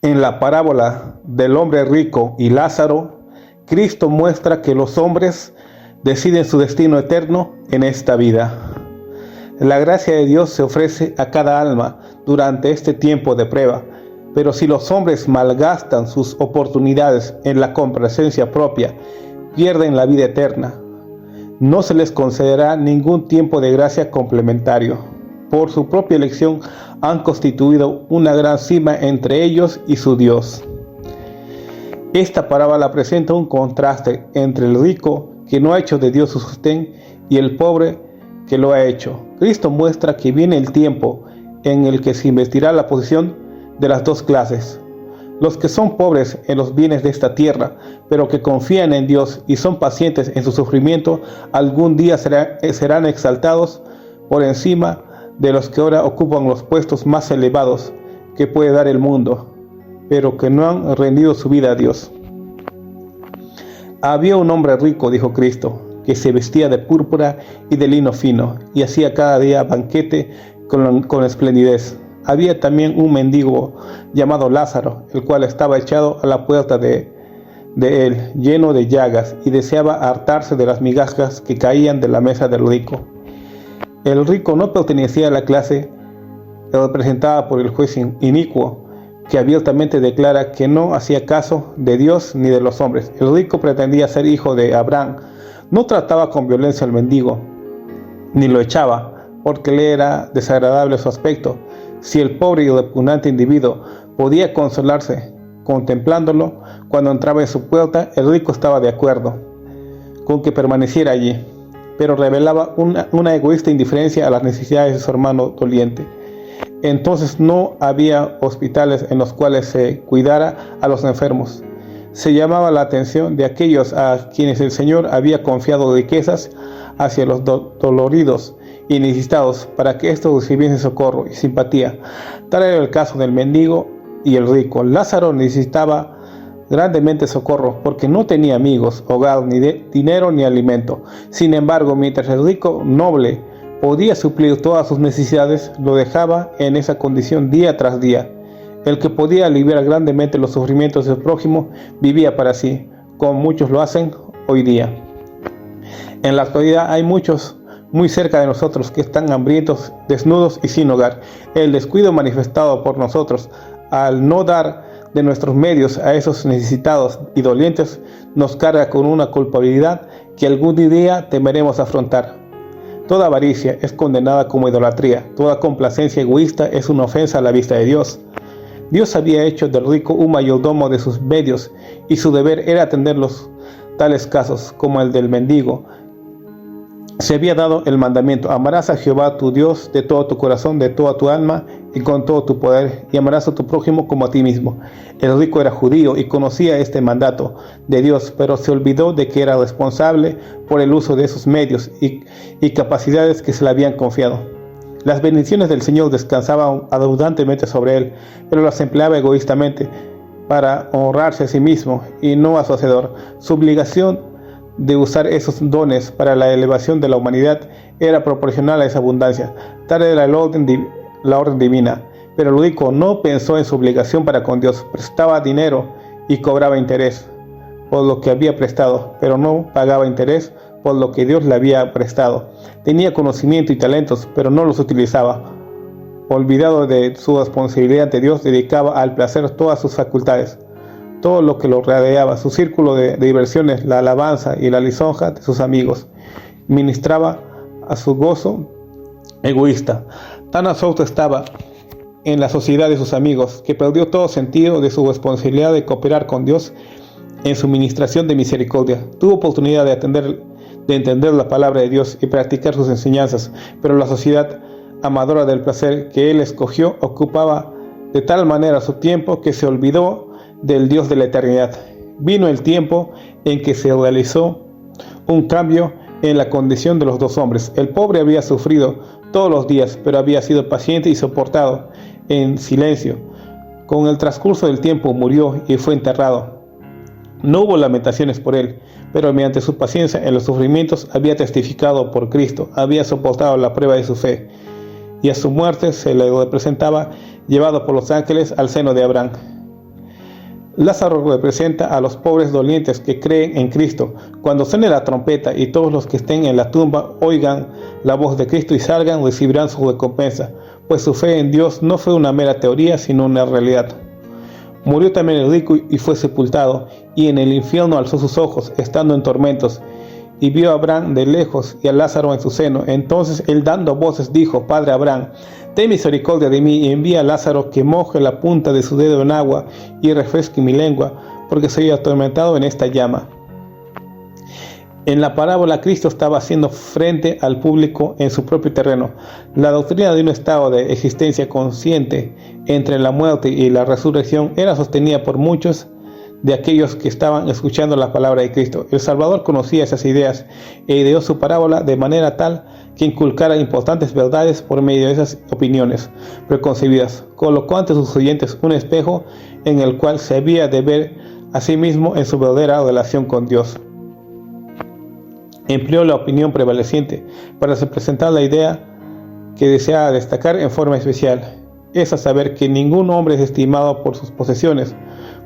En la parábola del hombre rico y Lázaro, Cristo muestra que los hombres deciden su destino eterno en esta vida. La gracia de Dios se ofrece a cada alma durante este tiempo de prueba, pero si los hombres malgastan sus oportunidades en la complacencia propia, pierden la vida eterna. No se les concederá ningún tiempo de gracia complementario. Por su propia elección han constituido una gran cima entre ellos y su Dios. Esta parábola presenta un contraste entre el rico que no ha hecho de Dios su sostén y el pobre que lo ha hecho. Cristo muestra que viene el tiempo en el que se investirá la posición de las dos clases. Los que son pobres en los bienes de esta tierra, pero que confían en Dios y son pacientes en su sufrimiento, algún día serán exaltados por encima de los que ahora ocupan los puestos más elevados que puede dar el mundo, pero que no han rendido su vida a Dios. Había un hombre rico, dijo Cristo, que se vestía de púrpura y de lino fino, y hacía cada día banquete con esplendidez. Había también un mendigo llamado Lázaro, el cual estaba echado a la puerta de él, lleno de llagas, y deseaba hartarse de las migajas que caían de la mesa del rico. El rico no pertenecía a la clase representada por el juez inicuo, que abiertamente declara que no hacía caso de Dios ni de los hombres. El rico pretendía ser hijo de Abraham. No trataba con violencia al mendigo, ni lo echaba, porque le era desagradable su aspecto. Si el pobre y repugnante individuo podía consolarse contemplándolo cuando entraba en su puerta, el rico estaba de acuerdo con que permaneciera allí, pero revelaba una egoísta indiferencia a las necesidades de su hermano doliente. Entonces no había hospitales en los cuales se cuidara a los enfermos. Se llamaba la atención de aquellos a quienes el Señor había confiado riquezas hacia los doloridos y necesitados, para que estos recibiesen socorro y simpatía. Tal era el caso del mendigo y el rico. Lázaro necesitaba grandemente socorro porque no tenía amigos, hogar, ni dinero ni alimento. Sin embargo, mientras el rico noble podía suplir todas sus necesidades, lo dejaba en esa condición día tras día. El que podía aliviar grandemente los sufrimientos del prójimo vivía para sí, como muchos lo hacen hoy día. En la actualidad hay muchos muy cerca de nosotros que están hambrientos, desnudos y sin hogar. El descuido manifestado por nosotros al no dar de nuestros medios a esos necesitados y dolientes nos carga con una culpabilidad que algún día temeremos afrontar. Toda avaricia es condenada como idolatría. Toda complacencia egoísta es una ofensa a la vista de Dios. Dios había hecho del rico un mayordomo de sus medios, y su deber era atender tales casos como el del mendigo. Se había dado el mandamiento: amarás a Jehová tu Dios de todo tu corazón, de toda tu alma y con todo tu poder, y amarás a tu prójimo como a ti mismo. El rico era judío y conocía este mandato de Dios, pero se olvidó de que era responsable por el uso de esos medios y capacidades que se le habían confiado. Las bendiciones del Señor descansaban abundantemente sobre él, pero las empleaba egoístamente para honrarse a sí mismo y no a su Hacedor. Su obligación de usar esos dones para la elevación de la humanidad era proporcional a esa abundancia. Tal era la orden divina. Pero el rico no pensó en su obligación para con Dios. Prestaba dinero y cobraba interés por lo que había prestado, pero no pagaba interés por lo que Dios le había prestado. Tenía conocimiento y talentos, pero no los utilizaba. Olvidado de su responsabilidad ante Dios, dedicaba al placer todas sus facultades, todo lo que lo rodeaba, su círculo de diversiones, la alabanza y la lisonja de sus amigos. Ministraba a su gozo egoísta. Tan absorto estaba en la sociedad de sus amigos que perdió todo sentido de su responsabilidad de cooperar con Dios en su ministración de misericordia. Tuvo oportunidad de entender la palabra de Dios y practicar sus enseñanzas, pero la sociedad amadora del placer que él escogió ocupaba de tal manera su tiempo que se olvidó del Dios de la eternidad. Vino el tiempo en que se realizó un cambio en la condición de los dos hombres. El pobre había sufrido todos los días, pero había sido paciente y soportado en silencio. Con el transcurso del tiempo murió y fue enterrado. No hubo lamentaciones por él, pero mediante su paciencia en los sufrimientos había testificado por Cristo, había soportado la prueba de su fe, y a su muerte se le representaba llevado por los ángeles al seno de Abraham. Lázaro representa a los pobres dolientes que creen en Cristo. Cuando suene la trompeta y todos los que estén en la tumba oigan la voz de Cristo y salgan, recibirán su recompensa, pues su fe en Dios no fue una mera teoría, sino una realidad. Murió también el rico y fue sepultado, y en el infierno alzó sus ojos, estando en tormentos, y vio a Abraham de lejos y a Lázaro en su seno. Entonces él, dando voces, dijo: Padre Abraham, ten misericordia de mí y envía a Lázaro que moje la punta de su dedo en agua y refresque mi lengua, porque soy atormentado en esta llama. En la parábola, Cristo estaba haciendo frente al público en su propio terreno. La doctrina de un estado de existencia consciente entre la muerte y la resurrección era sostenida por muchos de aquellos que estaban escuchando la palabra de Cristo. El Salvador conocía esas ideas e ideó su parábola de manera tal que inculcara importantes verdades por medio de esas opiniones preconcebidas. Colocó ante sus oyentes un espejo en el cual se había de ver a sí mismo en su verdadera relación con Dios. Empleó la opinión prevaleciente para presentar la idea que deseaba destacar en forma especial, es a saber que ningún hombre es estimado por sus posesiones,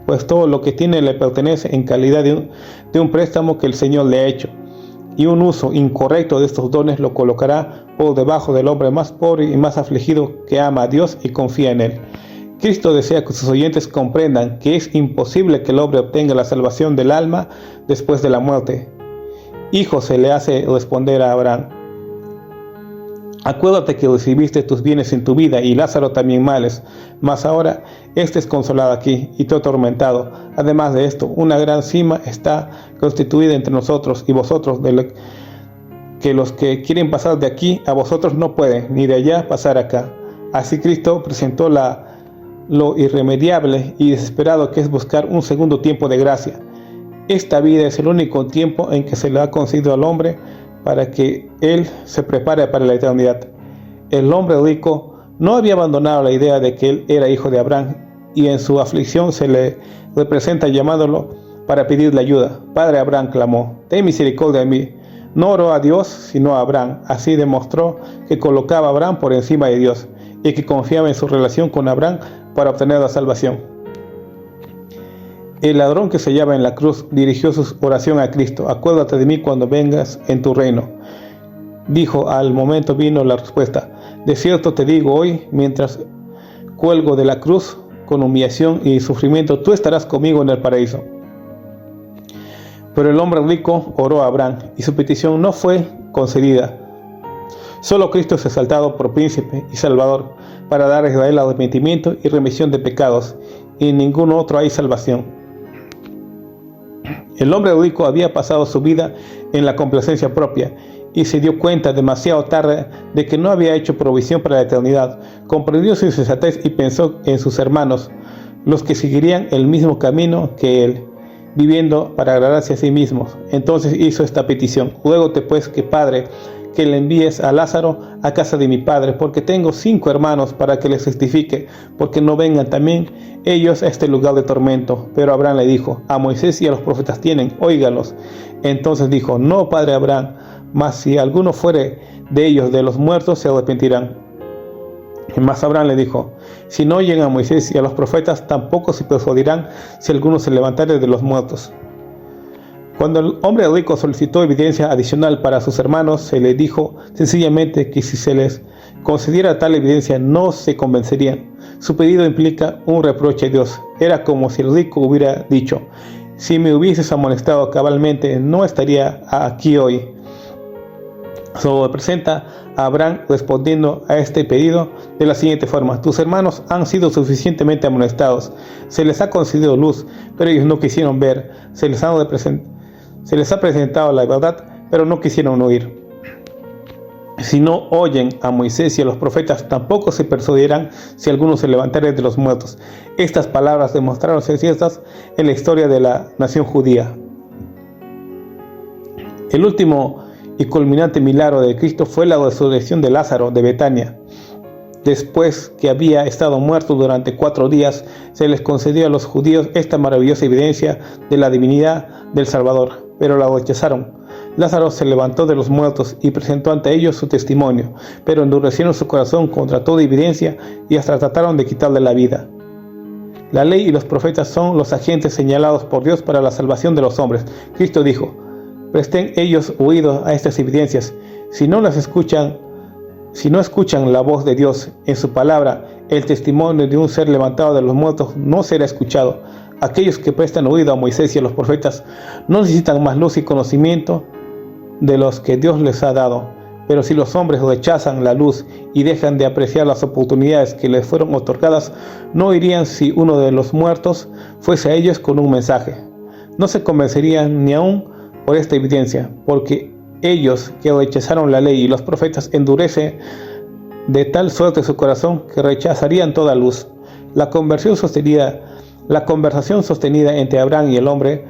pues todo lo que tiene le pertenece en calidad de un préstamo que el Señor le ha hecho, y un uso incorrecto de estos dones lo colocará por debajo del hombre más pobre y más afligido que ama a Dios y confía en Él. Cristo desea que sus oyentes comprendan que es imposible que el hombre obtenga la salvación del alma después de la muerte. Hijo, se le hace responder a Abraham: acuérdate que recibiste tus bienes en tu vida y Lázaro también males, mas ahora este es consolado aquí y tú atormentado. Además de esto, una gran cima está constituida entre nosotros y vosotros, que los que quieren pasar de aquí a vosotros no pueden, ni de allá pasar acá. Así Cristo presentó lo irremediable y desesperado que es buscar un segundo tiempo de gracia. Esta vida es el único tiempo en que se le ha concedido al hombre para que él se prepare para la eternidad. El hombre rico no había abandonado la idea de que él era hijo de Abraham, y en su aflicción se le representa llamándolo para pedirle ayuda. Padre Abraham, clamó, ten misericordia de mí. No oró a Dios, sino a Abraham. Así demostró que colocaba a Abraham por encima de Dios y que confiaba en su relación con Abraham para obtener la salvación. El ladrón que se hallaba en la cruz dirigió su oración a Cristo: acuérdate de mí cuando vengas en tu reino. Dijo, al momento vino la respuesta: de cierto te digo, hoy, mientras cuelgo de la cruz, con humillación y sufrimiento, tú estarás conmigo en el paraíso. Pero el hombre rico oró a Abraham, y su petición no fue concedida. Solo Cristo es exaltado por príncipe y salvador, para dar a Israel arrepentimiento y remisión de pecados, y en ningún otro hay salvación. El hombre rico había pasado su vida en la complacencia propia y se dio cuenta demasiado tarde de que no había hecho provisión para la eternidad. Comprendió su insensatez y pensó en sus hermanos, los que seguirían el mismo camino que él, viviendo para agradarse a sí mismos. Entonces hizo esta petición: ruégote pues que, Padre, que le envíes a Lázaro a casa de mi padre, porque tengo 5 hermanos, para que les testifique, porque no vengan también ellos a este lugar de tormento. Pero Abraham le dijo: a Moisés y a los profetas tienen, óigalos. Entonces dijo: no, padre Abraham, mas si alguno fuere de ellos de los muertos, se arrepentirán. Mas Abraham le dijo: si no oyen a Moisés y a los profetas, tampoco se persuadirán si alguno se levantare de los muertos. Cuando el hombre rico solicitó evidencia adicional para sus hermanos, se le dijo sencillamente que si se les concediera tal evidencia no se convencerían. Su pedido implica un reproche a Dios. Era como si el rico hubiera dicho: si me hubieses amonestado cabalmente, no estaría aquí hoy. Solo representa a Abraham respondiendo a este pedido de la siguiente forma: tus hermanos han sido suficientemente amonestados, se les ha concedido luz, pero ellos no quisieron ver, se les ha presentado la verdad, pero no quisieron oír. Si no oyen a Moisés y a los profetas, tampoco se persuadirán si alguno se levantare de los muertos. Estas palabras demostraron ser ciertas en la historia de la nación judía. El último y culminante milagro de Cristo fue la resurrección de Lázaro de Betania. Después que había estado muerto durante 4 días, se les concedió a los judíos esta maravillosa evidencia de la divinidad del Salvador, pero la rechazaron. Lázaro se levantó de los muertos y presentó ante ellos su testimonio, pero endurecieron su corazón contra toda evidencia y hasta trataron de quitarle la vida. La ley y los profetas son los agentes señalados por Dios para la salvación de los hombres. Cristo dijo: presten ellos oído a estas evidencias. Si no escuchan la voz de Dios en su palabra, el testimonio de un ser levantado de los muertos no será escuchado. Aquellos que prestan oído a Moisés y a los profetas no necesitan más luz y conocimiento de los que Dios les ha dado. Pero si los hombres rechazan la luz y dejan de apreciar las oportunidades que les fueron otorgadas, no oirían si uno de los muertos fuese a ellos con un mensaje. No se convencerían ni aún por esta evidencia, porque ellos que rechazaron la ley y los profetas endurecen de tal suerte su corazón que rechazarían toda luz. La conversación sostenida entre Abraham y el hombre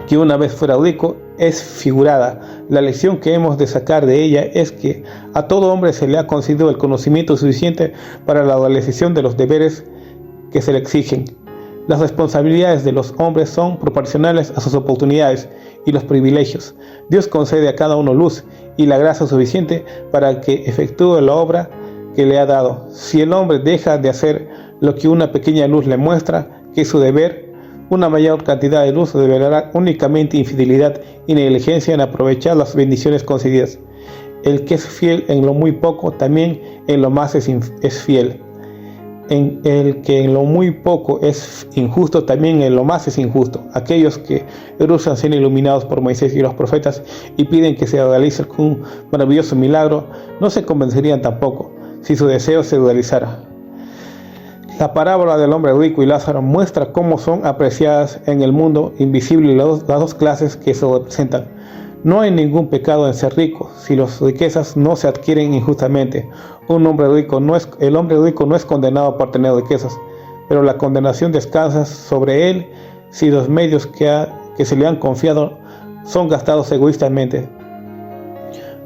que una vez fuera rico es figurada. La lección que hemos de sacar de ella es que a todo hombre se le ha concedido el conocimiento suficiente para la realización de los deberes que se le exigen. Las responsabilidades de los hombres son proporcionales a sus oportunidades y los privilegios. Dios concede a cada uno luz y la gracia suficiente para que efectúe la obra que le ha dado. Si el hombre deja de hacer lo que una pequeña luz le muestra que es su deber, una mayor cantidad de luz revelará únicamente infidelidad y negligencia en aprovechar las bendiciones concedidas. El que es fiel en lo muy poco, también en lo más es fiel. El que en lo muy poco es injusto, también en lo más es injusto. Aquellos que rehúsan ser iluminados por Moisés y los profetas y piden que se realice un maravilloso milagro, no se convencerían tampoco si su deseo se realizara. La parábola del hombre rico y Lázaro muestra cómo son apreciadas en el mundo invisible las dos clases que se representan. No hay ningún pecado en ser rico si las riquezas no se adquieren injustamente. El hombre rico no es condenado por tener riquezas, pero la condenación descansa sobre él si los medios que se le han confiado son gastados egoístamente.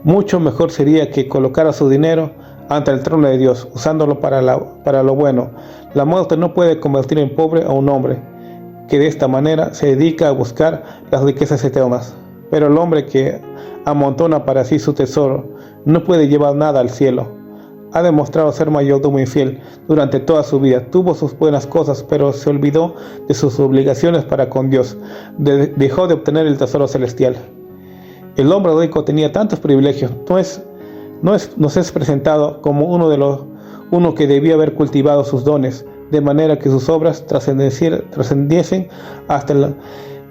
Mucho mejor sería que colocara su dinero ante el trono de Dios, usándolo para lo bueno. La muerte no puede convertir en pobre a un hombre que de esta manera se dedica a buscar las riquezas eternas. Pero el hombre que amontona para sí su tesoro no puede llevar nada al cielo. Ha demostrado ser mayordomo infiel durante toda su vida. Tuvo sus buenas cosas, pero se olvidó de sus obligaciones para con Dios. Dejó de obtener el tesoro celestial. El hombre rico tenía tantos privilegios. Nos es presentado como uno que debía haber cultivado sus dones, de manera que sus obras trascendiesen hasta el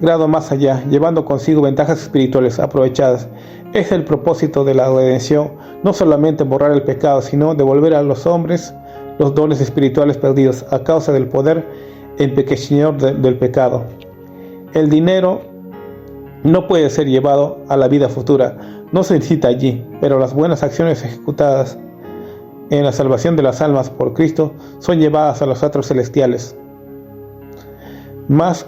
grado más allá, llevando consigo ventajas espirituales aprovechadas. Es el propósito de la redención, no solamente borrar el pecado, sino devolver a los hombres los dones espirituales perdidos a causa del poder empequeñecedor del pecado. El dinero no puede ser llevado a la vida futura, no se necesita allí, pero las buenas acciones ejecutadas en la salvación de las almas por Cristo son llevadas a los atros celestiales. Más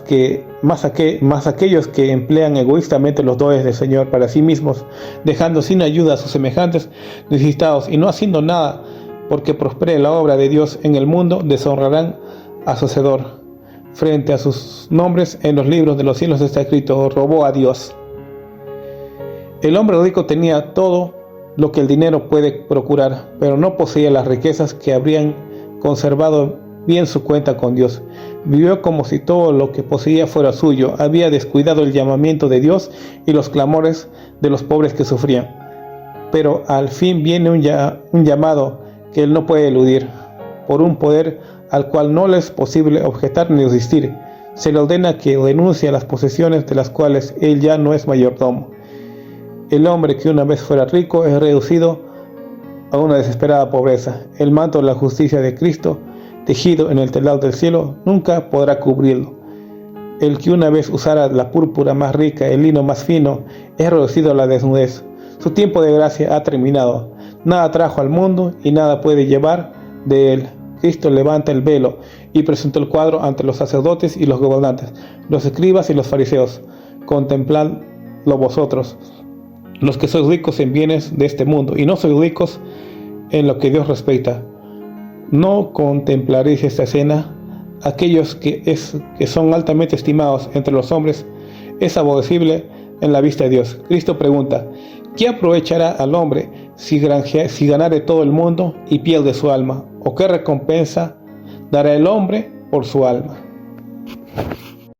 aquellos que emplean egoístamente los dones del Señor para sí mismos, dejando sin ayuda a sus semejantes necesitados y no haciendo nada porque prospere la obra de Dios en el mundo, deshonrarán a su Hacedor. Frente a sus nombres en los libros de los cielos está escrito: robó a Dios. El hombre rico tenía todo lo que el dinero puede procurar, pero no poseía las riquezas que habrían conservado bien su cuenta con Dios. Vivió como si todo lo que poseía fuera suyo. Había descuidado el llamamiento de Dios y los clamores de los pobres que sufrían. Pero al fin viene un llamado que él no puede eludir. Por un poder al cual no le es posible objetar ni resistir, se le ordena que renuncie a las posesiones de las cuales él ya no es mayordomo. El hombre que una vez fuera rico es reducido a una desesperada pobreza. El manto de la justicia de Cristo, tejido en el telar del cielo, nunca podrá cubrirlo. El que una vez usara la púrpura más rica, el lino más fino, es reducido a la desnudez. Su tiempo de gracia ha terminado. Nada trajo al mundo y nada puede llevar de él. Cristo levanta el velo y presentó el cuadro ante los sacerdotes y los gobernantes, los escribas y los fariseos. Contempladlo vosotros, los que sois ricos en bienes de este mundo, y no sois ricos en lo que Dios respeta. ¿No contemplaréis esta escena? Aquellos que son altamente estimados entre los hombres es aborrecible en la vista de Dios. Cristo pregunta: ¿qué aprovechará al hombre si ganare todo el mundo y pierde su alma? ¿O qué recompensa dará el hombre por su alma.